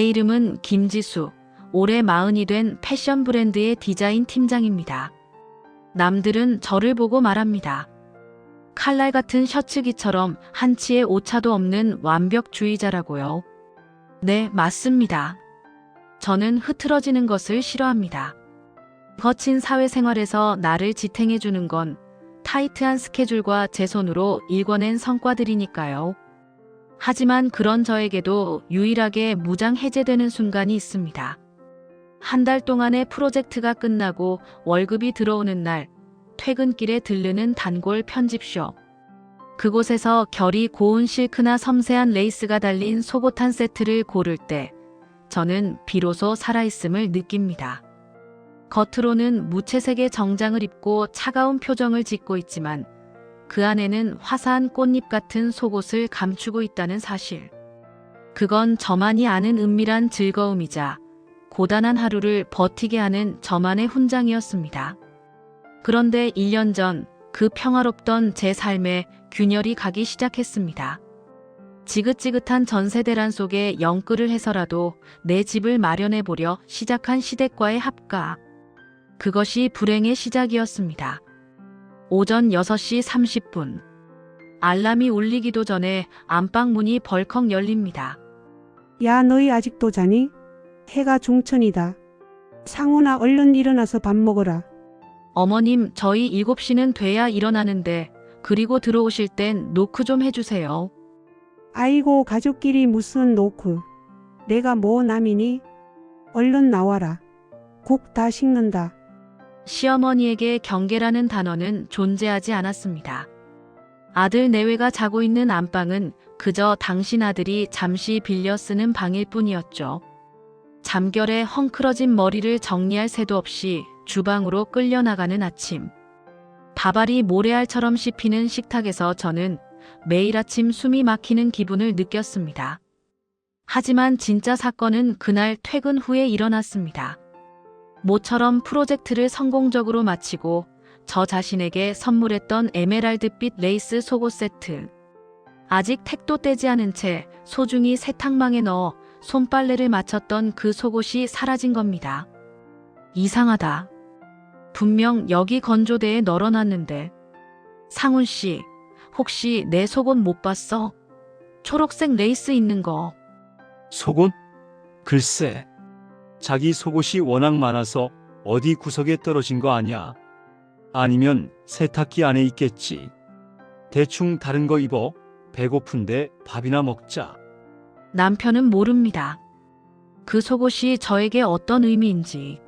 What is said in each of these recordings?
제 이름은 김지수, 올해 40이 된 패션 브랜드의 디자인 팀장입니다. 남들은 저를 보고 말합니다. 칼날 같은 셔츠기처럼 한치의 오차도 없는 완벽주의자라고요. 네, 맞습니다. 저는 흐트러지는 것을 싫어합니다. 거친 사회생활에서 나를 지탱해주는 건 타이트한 스케줄과 제 손으로 일궈낸 성과들이니까요. 하지만 그런 저에게도 유일하게 무장 해제되는 순간이 있습니다. 한 달 동안의 프로젝트가 끝나고 월급이 들어오는 날, 퇴근길에 들르는 단골 편집숍. 그곳에서 결이 고운 실크나 섬세한 레이스가 달린 속옷 한 세트를 고를 때 저는 비로소 살아있음을 느낍니다. 겉으로는 무채색의 정장을 입고 차가운 표정을 짓고 있지만 그 안에는 화사한 꽃잎 같은 속옷을 감추고 있다는 사실. 그건 저만이 아는 은밀한 즐거움이자 고단한 하루를 버티게 하는 저만의 훈장이었습니다. 그런데 1년 전 그 평화롭던 제 삶에 균열이 가기 시작했습니다. 지긋지긋한 전세 대란 속에 영끌을 해서라도 내 집을 마련해 보려 시작한 시댁과의 합가. 그것이 불행의 시작이었습니다. 오전 6시 30분. 알람이 울리기도 전에 안방 문이 벌컥 열립니다. 야, 너희 아직도 자니? 해가 중천이다. 상훈아, 얼른 일어나서 밥 먹어라. 어머님, 저희 7시는 돼야 일어나는데 그리고 들어오실 땐 노크 좀 해주세요. 아이고, 가족끼리 무슨 노크. 내가 뭐 남이니? 얼른 나와라. 국 다 식는다. 시어머니에게 경계라는 단어는 존재하지 않았습니다. 아들 내외가 자고 있는 안방은 그저 당신 아들이 잠시 빌려 쓰는 방일 뿐이었죠. 잠결에 헝클어진 머리를 정리할 새도 없이 주방으로 끌려나가는 아침. 밥알이 모래알처럼 씹히는 식탁에서 저는 매일 아침 숨이 막히는 기분을 느꼈습니다. 하지만 진짜 사건은 그날 퇴근 후에 일어났습니다. 모처럼 프로젝트를 성공적으로 마치고 저 자신에게 선물했던 에메랄드빛 레이스 속옷 세트. 아직 택도 떼지 않은 채 소중히 세탁망에 넣어 손빨래를 마쳤던 그 속옷이 사라진 겁니다. 이상하다. 분명 여기 건조대에 널어놨는데. 상훈 씨, 혹시 내 속옷 못 봤어? 초록색 레이스 있는 거. 속옷? 글쎄. 자기 속옷이 워낙 많아서 어디 구석에 떨어진 거 아니야? 아니면 세탁기 안에 있겠지. 대충 다른 거 입어. 배고픈데 밥이나 먹자. 남편은 모릅니다. 그 속옷이 저에게 어떤 의미인지.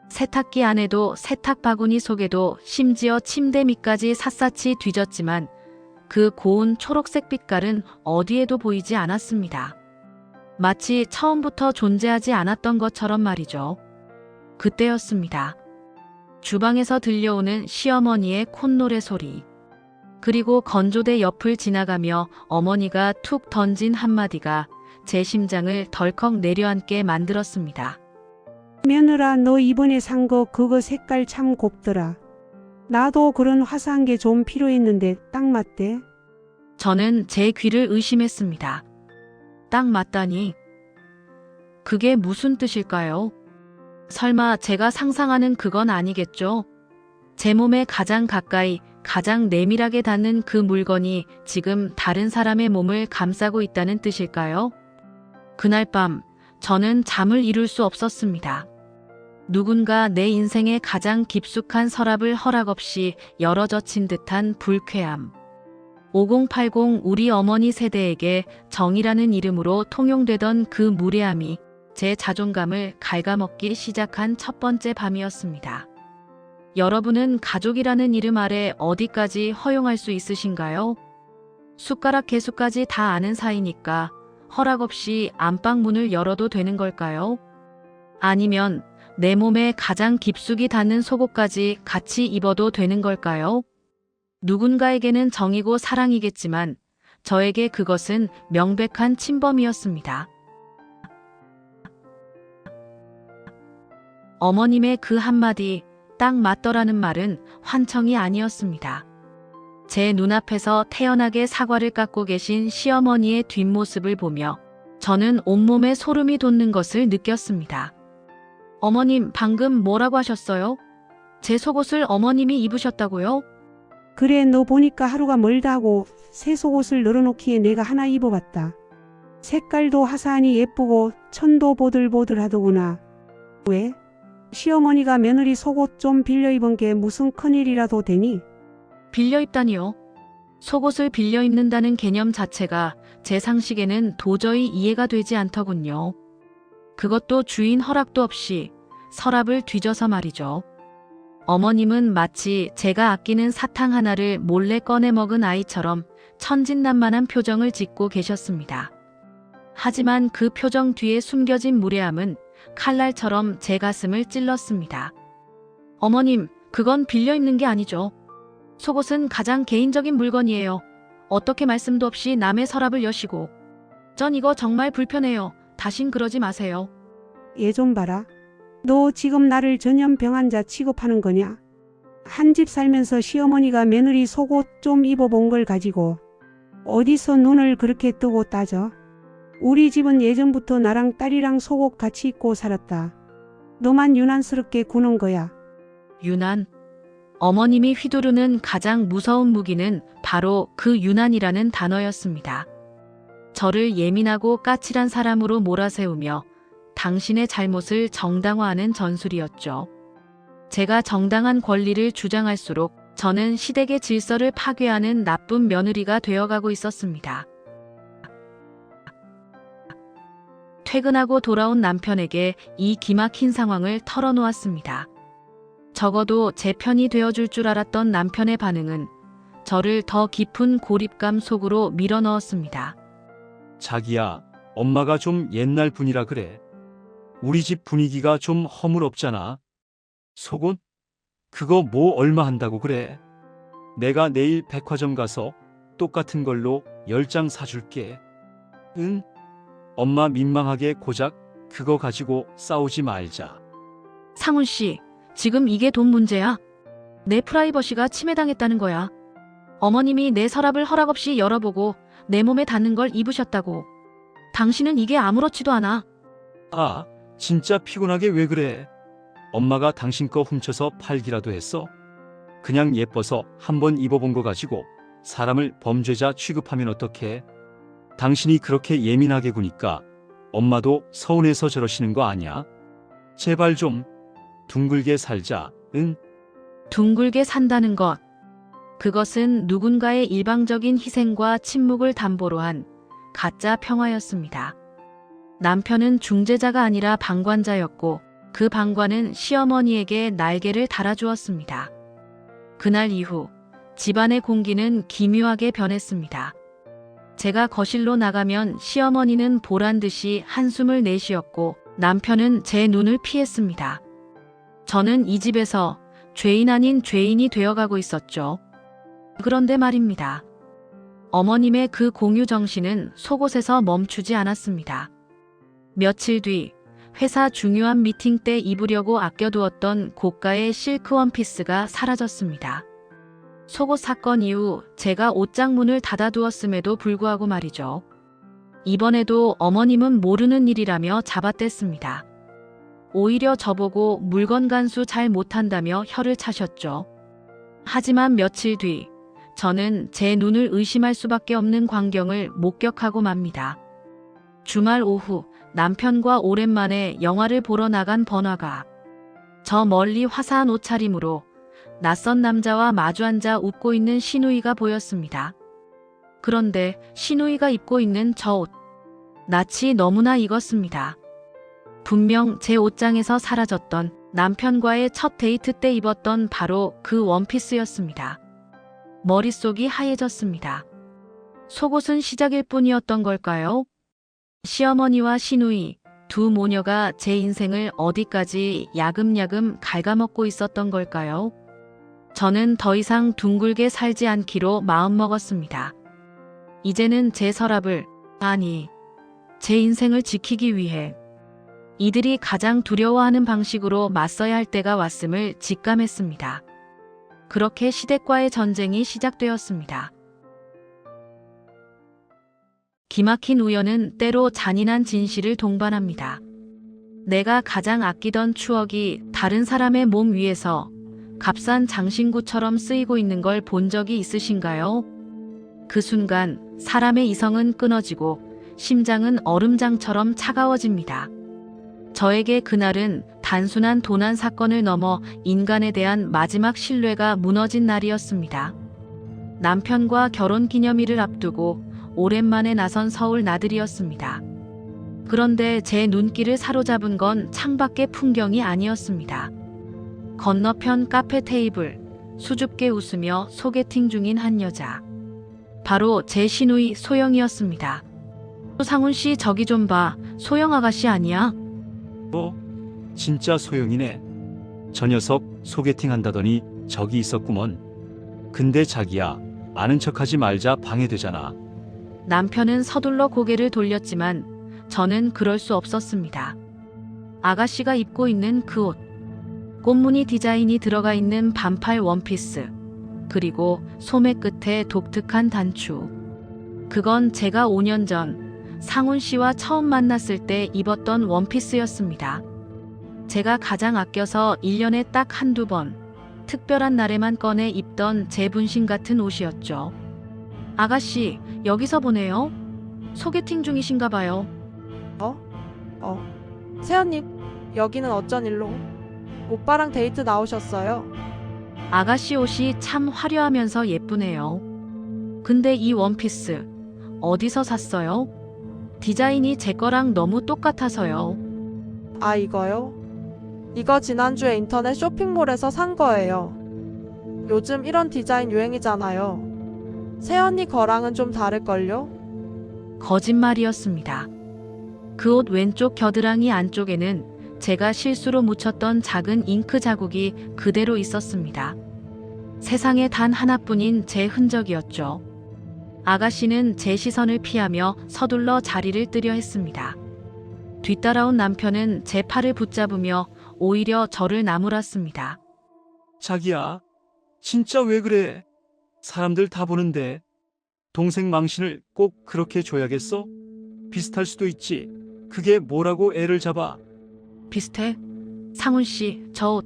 세탁기 안에도 세탁 바구니 속에도 심지어 침대 밑까지 샅샅이 뒤졌지만 그 고운 초록색 빛깔은 어디에도 보이지 않았습니다. 마치 처음부터 존재하지 않았던 것처럼 말이죠. 그때였습니다. 주방에서 들려오는 시어머니의 콧노래 소리. 그리고 건조대 옆을 지나가며 어머니가 툭 던진 한마디가 제 심장을 덜컥 내려앉게 만들었습니다. 며느라, 너 이번에 산 거 그거 색깔 참 곱더라. 나도 그런 화사한 게 좀 필요했는데 딱 맞대. 저는 제 귀를 의심했습니다. 딱 맞다니. 그게 무슨 뜻일까요? 설마 제가 상상하는 그건 아니겠죠? 제 몸에 가장 가까이, 가장 내밀하게 닿는 그 물건이 지금 다른 사람의 몸을 감싸고 있다는 뜻일까요? 그날 밤, 저는 잠을 이룰 수 없었습니다. 누군가 내 인생의 가장 깊숙한 서랍을 허락 없이 열어젖힌 듯한 불쾌함. 5080 우리 어머니 세대에게 정이라는 이름으로 통용되던 그 무례함이 제 자존감을 갉아먹기 시작한 첫 번째 밤이었습니다. 여러분은 가족이라는 이름 아래 어디까지 허용할 수 있으신가요? 숟가락 개수까지 다 아는 사이니까 허락 없이 안방 문을 열어도 되는 걸까요? 아니면 내 몸에 가장 깊숙이 닿는 속옷까지 같이 입어도 되는 걸까요? 누군가에게는 정이고 사랑이겠지만 저에게 그것은 명백한 침범이었습니다. 어머님의 그 한마디 딱 맞더라는 말은 환청이 아니었습니다. 제 눈앞에서 태연하게 사과를 깎고 계신 시어머니의 뒷모습을 보며 저는 온몸에 소름이 돋는 것을 느꼈습니다. 어머님, 방금 뭐라고 하셨어요? 제 속옷을 어머님이 입으셨다고요? 그래, 너 보니까 하루가 멀다고 새 속옷을 널어놓기에 내가 하나 입어봤다. 색깔도 화사하니 예쁘고 천도 보들보들하더구나. 왜? 시어머니가 며느리 속옷 좀 빌려 입은 게 무슨 큰일이라도 되니? 빌려 입다니요? 속옷을 빌려 입는다는 개념 자체가 제 상식에는 도저히 이해가 되지 않더군요. 그것도 주인 허락도 없이 서랍을 뒤져서 말이죠. 어머님은 마치 제가 아끼는 사탕 하나를 몰래 꺼내 먹은 아이처럼 천진난만한 표정을 짓고 계셨습니다. 하지만 그 표정 뒤에 숨겨진 무례함은 칼날처럼 제 가슴을 찔렀습니다. 어머님, 그건 빌려 입는 게 아니죠. 속옷은 가장 개인적인 물건이에요. 어떻게 말씀도 없이 남의 서랍을 여시고. 전 이거 정말 불편해요. 다신 그러지 마세요. 얘 좀 봐라. 너 지금 나를 전염병 환자 취급하는 거냐? 한 집 살면서 시어머니가 며느리 속옷 좀 입어본 걸 가지고 어디서 눈을 그렇게 뜨고 따져? 우리 집은 예전부터 나랑 딸이랑 속옷 같이 입고 살았다. 너만 유난스럽게 구는 거야. 유난. 어머님이 휘두르는 가장 무서운 무기는 바로 그 유난이라는 단어였습니다. 저를 예민하고 까칠한 사람으로 몰아세우며 당신의 잘못을 정당화하는 전술이었죠. 제가 정당한 권리를 주장할수록 저는 시댁의 질서를 파괴하는 나쁜 며느리가 되어가고 있었습니다. 퇴근하고 돌아온 남편에게 이 기막힌 상황을 털어놓았습니다. 적어도 제 편이 되어줄 줄 알았던 남편의 반응은 저를 더 깊은 고립감 속으로 밀어넣었습니다. 자기야, 엄마가 좀 옛날 분이라 그래. 우리 집 분위기가 좀 허물없잖아. 속옷? 그거 뭐 얼마 한다고 그래. 내가 내일 백화점 가서 똑같은 걸로 10장 사줄게. 응? 엄마 민망하게 고작 그거 가지고 싸우지 말자. 상훈 씨, 지금 이게 돈 문제야? 내 프라이버시가 침해당했다는 거야. 어머님이 내 서랍을 허락 없이 열어보고 내 몸에 닿는 걸 입으셨다고. 당신은 이게 아무렇지도 않아. 아, 진짜 피곤하게 왜 그래? 엄마가 당신 거 훔쳐서 팔기라도 했어? 그냥 예뻐서 한번 입어본 거 가지고 사람을 범죄자 취급하면 어떡해? 당신이 그렇게 예민하게 구니까 엄마도 서운해서 저러시는 거 아니야? 제발 좀 둥글게 살자, 응? 둥글게 산다는 것. 그것은 누군가의 일방적인 희생과 침묵을 담보로 한 가짜 평화였습니다. 남편은 중재자가 아니라 방관자였고 그 방관은 시어머니에게 날개를 달아주었습니다. 그날 이후 집안의 공기는 기묘하게 변했습니다. 제가 거실로 나가면 시어머니는 보란 듯이 한숨을 내쉬었고 남편은 제 눈을 피했습니다. 저는 이 집에서 죄인 아닌 죄인이 되어가고 있었죠. 그런데 말입니다. 어머님의 그 공유 정신은 속옷에서 멈추지 않았습니다. 며칠 뒤 회사 중요한 미팅 때 입으려고 아껴두었던 고가의 실크 원피스가 사라졌습니다. 속옷 사건 이후 제가 옷장 문을 닫아두었음에도 불구하고 말이죠. 이번에도 어머님은 모르는 일이라며 잡아댔습니다. 오히려 저보고 물건 간수 잘 못한다며 혀를 차셨죠. 하지만 며칠 뒤 저는 제 눈을 의심할 수밖에 없는 광경을 목격하고 맙니다. 주말 오후 남편과 오랜만에 영화를 보러 나간 번화가. 저 멀리 화사한 옷차림으로 낯선 남자와 마주 앉아 웃고 있는 시누이가 보였습니다. 그런데 시누이가 입고 있는 저 옷, 낯이 너무나 익었습니다. 분명 제 옷장에서 사라졌던 남편과의 첫 데이트 때 입었던 바로 그 원피스였습니다. 머릿속이 하얘졌습니다. 속옷은 시작일 뿐이었던 걸까요? 시어머니와 시누이, 두 모녀가 제 인생을 어디까지 야금야금 갉아먹고 있었던 걸까요? 저는 더 이상 둥글게 살지 않기로 마음먹었습니다. 이제는 제 서랍을, 아니, 제 인생을 지키기 위해 이들이 가장 두려워하는 방식으로 맞서야 할 때가 왔음을 직감했습니다. 그렇게 시댁과의 전쟁이 시작되었습니다. 기막힌 우연은 때로 잔인한 진실을 동반합니다. 내가 가장 아끼던 추억이 다른 사람의 몸 위에서 값싼 장신구처럼 쓰이고 있는 걸 본 적이 있으신가요? 그 순간 사람의 이성은 끊어지고 심장은 얼음장처럼 차가워집니다. 저에게 그날은 단순한 도난 사건을 넘어 인간에 대한 마지막 신뢰가 무너진 날이었습니다. 남편과 결혼 기념일을 앞두고 오랜만에 나선 서울 나들이였습니다. 그런데 제 눈길을 사로잡은 건 창밖의 풍경이 아니었습니다. 건너편 카페 테이블, 수줍게 웃으며 소개팅 중인 한 여자. 바로 제 시누이 소영이었습니다. 상훈 씨 저기 좀 봐. 소영 아가씨 아니야? 진짜 소영이네. 저 녀석 소개팅 한다더니 저기 있었구먼. 근데 자기야, 아는 척하지 말자 방해되잖아. 남편은 서둘러 고개를 돌렸지만 저는 그럴 수 없었습니다. 아가씨가 입고 있는 그 옷, 꽃무늬 디자인이 들어가 있는 반팔 원피스, 그리고 소매 끝에 독특한 단추. 그건 제가 5년 전 상훈 씨와 처음 만났을 때 입었던 원피스였습니다. 제가 가장 아껴서 1년에 딱 한두 번, 특별한 날에만 꺼내 입던 제 분신 같은 옷이었죠. 아가씨, 여기서 보네요. 소개팅 중이신가 봐요. 세연님, 여기는 어쩐 일로? 오빠랑 데이트 나오셨어요? 아가씨 옷이 참 화려하면서 예쁘네요. 근데 이 원피스 어디서 샀어요? 디자인이 제 거랑 너무 똑같아서요. 아, 이거요? 이거 지난주에 인터넷 쇼핑몰에서 산 거예요. 요즘 이런 디자인 유행이잖아요. 세연이 거랑은 좀 다를걸요? 거짓말이었습니다. 그 옷 왼쪽 겨드랑이 안쪽에는 제가 실수로 묻혔던 작은 잉크 자국이 그대로 있었습니다. 세상에 단 하나뿐인 제 흔적이었죠. 아가씨는 제 시선을 피하며 서둘러 자리를 뜨려 했습니다. 뒤따라온 남편은 제 팔을 붙잡으며 오히려 저를 나무랐습니다. 자기야, 진짜 왜 그래? 사람들 다 보는데 동생 망신을 꼭 그렇게 줘야겠어? 비슷할 수도 있지. 그게 뭐라고 애를 잡아? 비슷해? 상훈 씨, 저 옷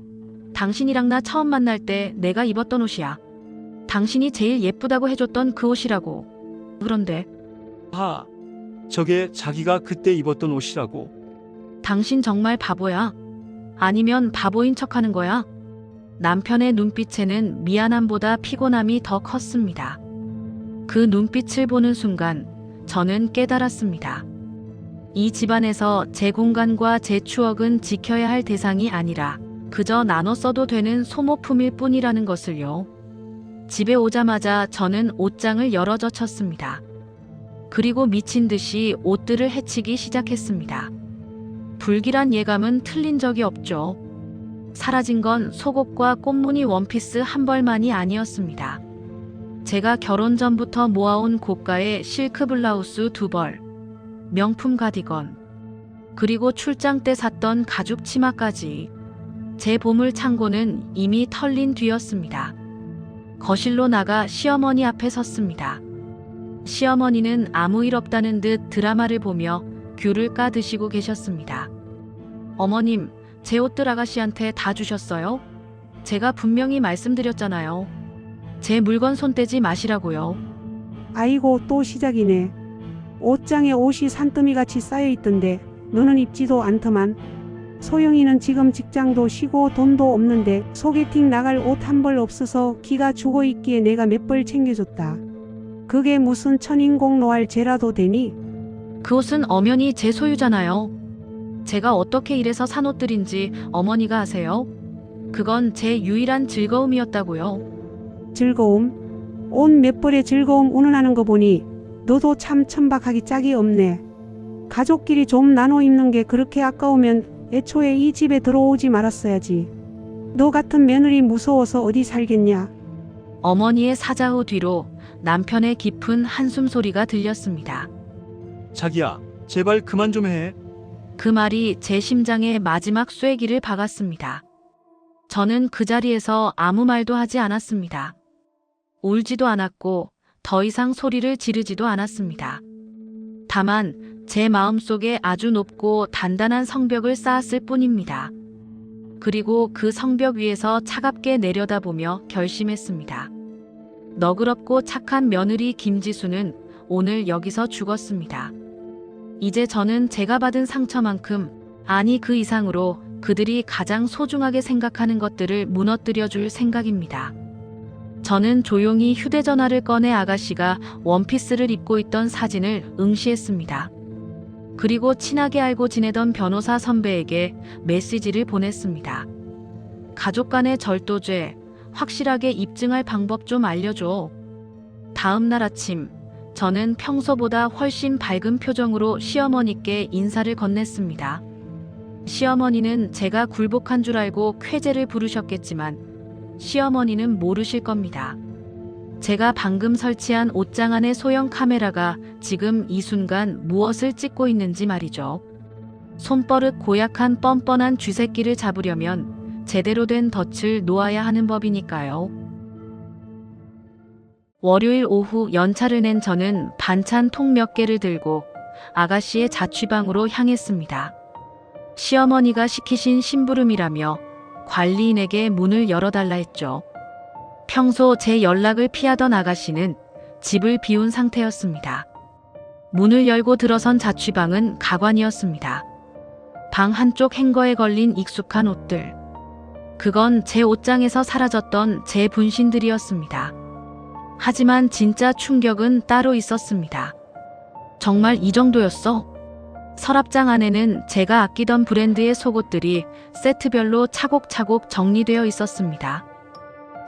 당신이랑 나 처음 만날 때 내가 입었던 옷이야. 당신이 제일 예쁘다고 해줬던 그 옷이라고. 그런데 저게 자기가 그때 입었던 옷이라고. 당신 정말 바보야? 아니면 바보인 척하는 거야? 남편의 눈빛에는 미안함보다 피곤함이 더 컸습니다. 그 눈빛을 보는 순간 저는 깨달았습니다. 이 집안에서 제 공간과 제 추억은 지켜야 할 대상이 아니라 그저 나눠 써도 되는 소모품일 뿐이라는 것을요. 집에 오자마자 저는 옷장을 열어 젖혔습니다. 그리고 미친 듯이 옷들을 헤치기 시작했습니다. 불길한 예감은 틀린 적이 없죠. 사라진 건 속옷과 꽃무늬 원피스 한 벌만이 아니었습니다. 제가 결혼 전부터 모아온 고가의 실크 블라우스 2벌, 명품 가디건, 그리고 출장 때 샀던 가죽 치마까지. 제 보물 창고는 이미 털린 뒤였습니다. 거실로 나가 시어머니 앞에 섰습니다. 시어머니는 아무 일 없다는 듯 드라마를 보며 귤을 까 드시고 계셨습니다. 어머님, 제 옷들 아가씨한테 다 주셨어요? 제가 분명히 말씀드렸잖아요. 제 물건 손대지 마시라고요. 아이고 또 시작이네. 옷장에 옷이 산더미같이 쌓여있던데 너는 입지도 않더만. 소영이는 지금 직장도 쉬고 돈도 없는데 소개팅 나갈 옷 한 벌 없어서 기가 죽어있기에 내가 몇 벌 챙겨줬다. 그게 무슨 천인공 노할 죄라도 되니? 그 옷은 엄연히 제 소유잖아요. 제가 어떻게 이래서 산 옷들인지 어머니가 아세요? 그건 제 유일한 즐거움이었다고요. 즐거움? 옷 몇 벌에 즐거움 운운하는 거 보니 너도 참 천박하기 짝이 없네. 가족끼리 좀 나눠 입는 게 그렇게 아까우면 애초에 이 집에 들어오지 말았어야지. 너 같은 며느리 무서워서 어디 살겠냐? 어머니의 사자후 뒤로 남편의 깊은 한숨 소리가 들렸습니다. 자기야, 제발 그만 좀 해. 그 말이 제 심장에 마지막 쐐기를 박았습니다. 저는 그 자리에서 아무 말도 하지 않았습니다. 울지도 않았고 더 이상 소리를 지르지도 않았습니다. 다만 제 마음속에 아주 높고 단단한 성벽을 쌓았을 뿐입니다. 그리고 그 성벽 위에서 차갑게 내려다보며 결심했습니다. 너그럽고 착한 며느리 김지수는 오늘 여기서 죽었습니다. 이제 저는 제가 받은 상처만큼, 아니 그 이상으로 그들이 가장 소중하게 생각하는 것들을 무너뜨려 줄 생각입니다. 저는 조용히 휴대전화를 꺼내 아가씨가 원피스를 입고 있던 사진을 응시했습니다. 그리고 친하게 알고 지내던 변호사 선배에게 메시지를 보냈습니다. 가족 간의 절도죄, 확실하게 입증할 방법 좀 알려줘. 다음 날 아침, 저는 평소보다 훨씬 밝은 표정으로 시어머니께 인사를 건넸습니다. 시어머니는 제가 굴복한 줄 알고 쾌재를 부르셨겠지만 시어머니는 모르실 겁니다. 제가 방금 설치한 옷장 안의 소형 카메라가 지금 이 순간 무엇을 찍고 있는지 말이죠. 손버릇 고약한 뻔뻔한 쥐새끼를 잡으려면 제대로 된 덫을 놓아야 하는 법이니까요. 월요일 오후 연차를 낸 저는 반찬 통 몇 개를 들고 아가씨의 자취방으로 향했습니다. 시어머니가 시키신 심부름이라며 관리인에게 문을 열어달라 했죠. 평소 제 연락을 피하던 아가씨는 집을 비운 상태였습니다. 문을 열고 들어선 자취방은 가관이었습니다. 방 한쪽 행거에 걸린 익숙한 옷들. 그건 제 옷장에서 사라졌던 제 분신들이었습니다. 하지만 진짜 충격은 따로 있었습니다. 정말 이 정도였어? 서랍장 안에는 제가 아끼던 브랜드의 속옷들이 세트별로 차곡차곡 정리되어 있었습니다.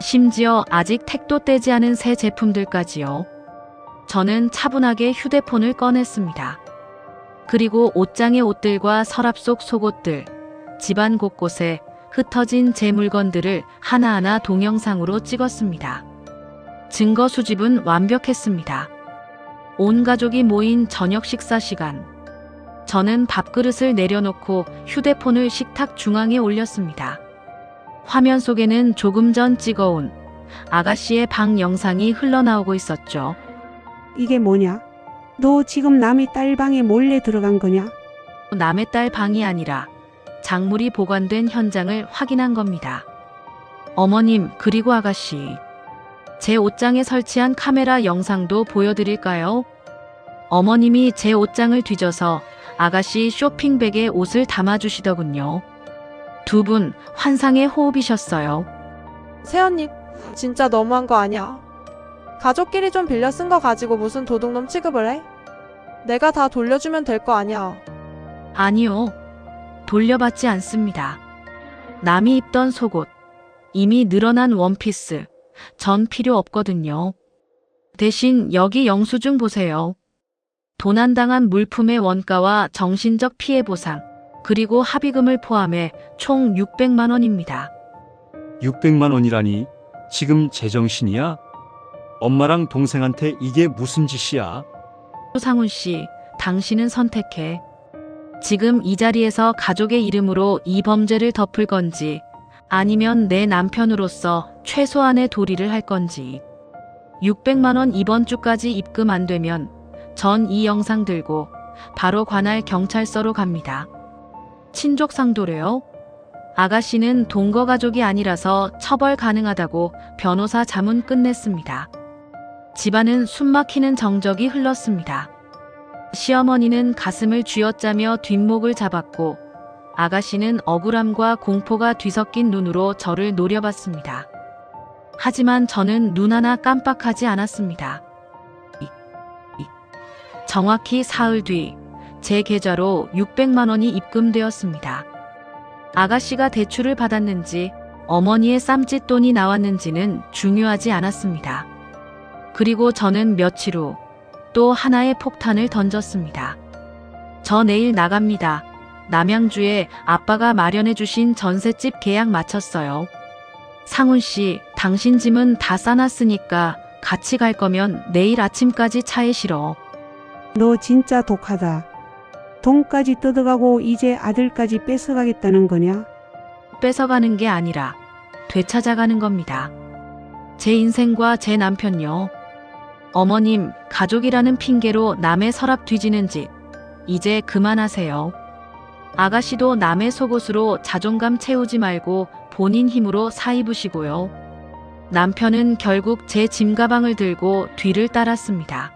심지어 아직 택도 떼지 않은 새 제품들까지요. 저는 차분하게 휴대폰을 꺼냈습니다. 그리고 옷장의 옷들과 서랍 속 속옷들, 집안 곳곳에 흩어진 제 물건들을 하나하나 동영상으로 찍었습니다. 증거 수집은 완벽했습니다. 온 가족이 모인 저녁 식사 시간. 저는 밥그릇을 내려놓고 휴대폰을 식탁 중앙에 올렸습니다. 화면 속에는 조금 전 찍어온 아가씨의 방 영상이 흘러나오고 있었죠. 이게 뭐냐? 너 지금 남의 딸 방에 몰래 들어간 거냐? 남의 딸 방이 아니라 작물이 보관된 현장을 확인한 겁니다. 어머님, 그리고 아가씨. 제 옷장에 설치한 카메라 영상도 보여드릴까요? 어머님이 제 옷장을 뒤져서 아가씨 쇼핑백에 옷을 담아주시더군요. 두 분 환상의 호흡이셨어요. 새언니, 진짜 너무한 거 아니야? 가족끼리 좀 빌려 쓴 거 가지고 무슨 도둑놈 취급을 해? 내가 다 돌려주면 될 거 아니야. 아니요. 돌려받지 않습니다. 남이 입던 속옷, 이미 늘어난 원피스, 전 필요 없거든요. 대신 여기 영수증 보세요. 도난당한 물품의 원가와 정신적 피해 보상, 그리고 합의금을 포함해 총 600만 원입니다. 600만 원이라니? 지금 제정신이야? 엄마랑 동생한테 이게 무슨 짓이야? 상훈 씨, 당신은 선택해. 지금 이 자리에서 가족의 이름으로 이 범죄를 덮을 건지, 아니면 내 남편으로서 최소한의 도리를 할 건지. 600만 원 이번 주까지 입금 안 되면 전 이 영상 들고 바로 관할 경찰서로 갑니다. 친족 상도래요? 아가씨는 동거 가족이 아니라서 처벌 가능하다고 변호사 자문 끝냈습니다. 집안은 숨막히는 정적이 흘렀습니다. 시어머니는 가슴을 쥐어짜며 뒷목을 잡았고 아가씨는 억울함과 공포가 뒤섞인 눈으로 저를 노려봤습니다. 하지만 저는 눈 하나 깜빡하지 않았습니다. 정확히 사흘 뒤 제 계좌로 600만 원이 입금되었습니다. 아가씨가 대출을 받았는지 어머니의 쌈짓돈이 나왔는지는 중요하지 않았습니다. 그리고 저는 며칠 후 또 하나의 폭탄을 던졌습니다. 저 내일 나갑니다. 남양주에 아빠가 마련해 주신 전셋집 계약 마쳤어요. 상훈 씨, 당신 짐은 다 싸놨으니까 같이 갈 거면 내일 아침까지 차에 실어. 너 진짜 독하다. 돈까지 뜯어가고 이제 아들까지 뺏어가겠다는 거냐? 뺏어가는 게 아니라 되찾아가는 겁니다. 제 인생과 제 남편요. 어머님, 가족이라는 핑계로 남의 서랍 뒤지는 짓, 이제 그만하세요. 아가씨도 남의 속옷으로 자존감 채우지 말고 본인 힘으로 사 입으시고요. 남편은 결국 제 짐가방을 들고 뒤를 따랐습니다.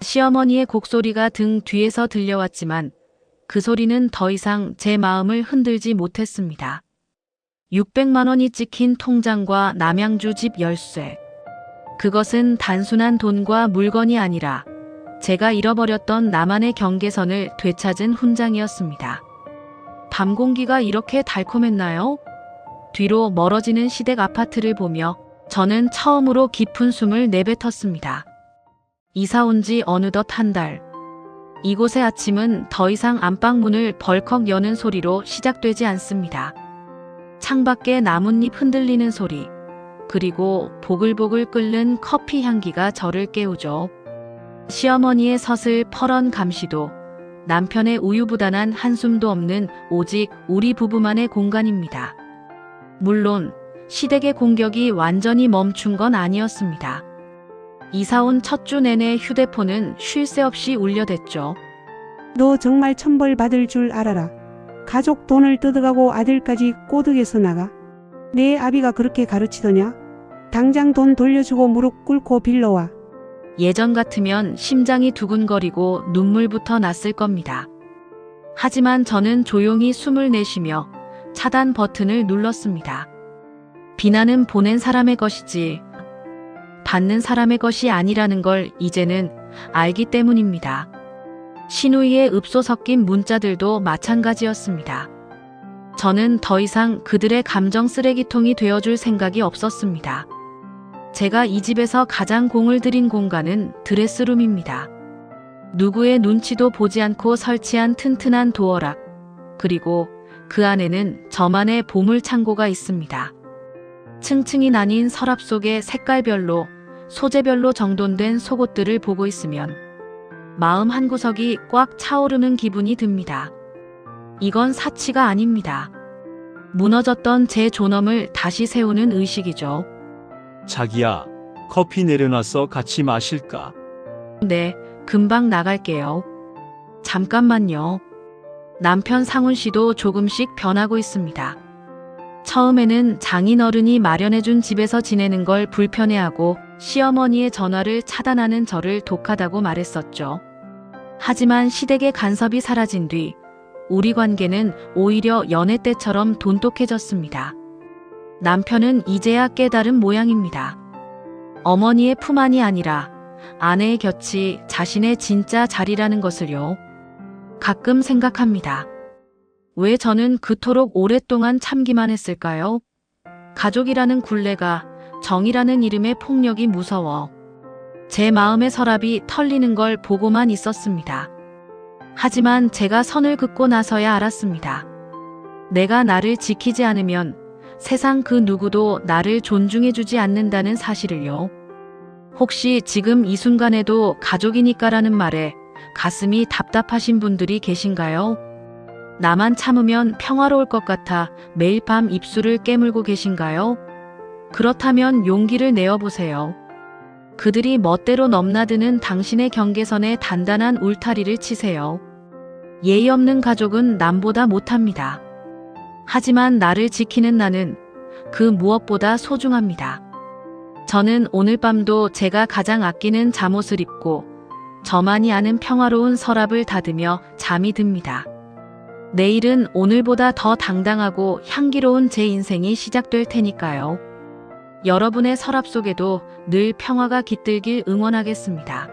시어머니의 곡소리가 등 뒤에서 들려왔지만 그 소리는 더 이상 제 마음을 흔들지 못했습니다. 600만 원이 찍힌 통장과 남양주 집 열쇠. 그것은 단순한 돈과 물건이 아니라 제가 잃어버렸던 나만의 경계선을 되찾은 훈장이었습니다. 밤 공기가 이렇게 달콤했나요? 뒤로 멀어지는 시댁 아파트를 보며 저는 처음으로 깊은 숨을 내뱉었습니다. 이사 온 지 어느덧 한 달. 이곳의 아침은 더 이상 안방문을 벌컥 여는 소리로 시작되지 않습니다. 창밖에 나뭇잎 흔들리는 소리, 그리고 보글보글 끓는 커피 향기가 저를 깨우죠. 시어머니의 서슬 퍼런 감시도, 남편의 우유부단한 한숨도 없는 오직 우리 부부만의 공간입니다. 물론 시댁의 공격이 완전히 멈춘 건 아니었습니다. 이사 온 첫 주 내내 휴대폰은 쉴 새 없이 울려댔죠. 너 정말 천벌 받을 줄 알아라. 가족 돈을 뜯어가고 아들까지 꼬득해서 나가. 내 아비가 그렇게 가르치더냐? 당장 돈 돌려주고 무릎 꿇고 빌러와. 예전 같으면 심장이 두근거리고 눈물부터 났을 겁니다. 하지만 저는 조용히 숨을 내쉬며 차단 버튼을 눌렀습니다. 비난은 보낸 사람의 것이지 받는 사람의 것이 아니라는 걸 이제는 알기 때문입니다. 신우이의 읍소 섞인 문자들도 마찬가지였습니다. 저는 더 이상 그들의 감정 쓰레기통이 되어줄 생각이 없었습니다. 제가 이 집에서 가장 공을 들인 공간은 드레스룸입니다. 누구의 눈치도 보지 않고 설치한 튼튼한 도어락, 그리고 그 안에는 저만의 보물 창고가 있습니다. 층층이 나뉜 서랍 속에 색깔별로, 소재별로 정돈된 속옷들을 보고 있으면 마음 한구석이 꽉 차오르는 기분이 듭니다. 이건 사치가 아닙니다. 무너졌던 제 존엄을 다시 세우는 의식이죠. 자기야, 커피 내려놔서 같이 마실까? 네, 금방 나갈게요. 잠깐만요. 남편 상훈 씨도 조금씩 변하고 있습니다. 처음에는 장인어른이 마련해준 집에서 지내는 걸 불편해하고 시어머니의 전화를 차단하는 저를 독하다고 말했었죠. 하지만 시댁의 간섭이 사라진 뒤 우리 관계는 오히려 연애 때처럼 돈독해졌습니다. 남편은 이제야 깨달은 모양입니다. 어머니의 품 안이 아니라 아내의 곁이 자신의 진짜 자리라는 것을요. 가끔 생각합니다. 왜 저는 그토록 오랫동안 참기만 했을까요? 가족이라는 굴레가, 정이라는 이름의 폭력이 무서워 제 마음의 서랍이 털리는 걸 보고만 있었습니다. 하지만 제가 선을 긋고 나서야 알았습니다. 내가 나를 지키지 않으면 세상 그 누구도 나를 존중해주지 않는다는 사실을요. 혹시 지금 이 순간에도 가족이니까라는 말에 가슴이 답답하신 분들이 계신가요? 나만 참으면 평화로울 것 같아 매일 밤 입술을 깨물고 계신가요? 그렇다면 용기를 내어보세요. 그들이 멋대로 넘나드는 당신의 경계선에 단단한 울타리를 치세요. 예의 없는 가족은 남보다 못합니다. 하지만 나를 지키는 나는 그 무엇보다 소중합니다. 저는 오늘 밤도 제가 가장 아끼는 잠옷을 입고 저만이 아는 평화로운 서랍을 닫으며 잠이 듭니다. 내일은 오늘보다 더 당당하고 향기로운 제 인생이 시작될 테니까요. 여러분의 서랍 속에도 늘 평화가 깃들길 응원하겠습니다.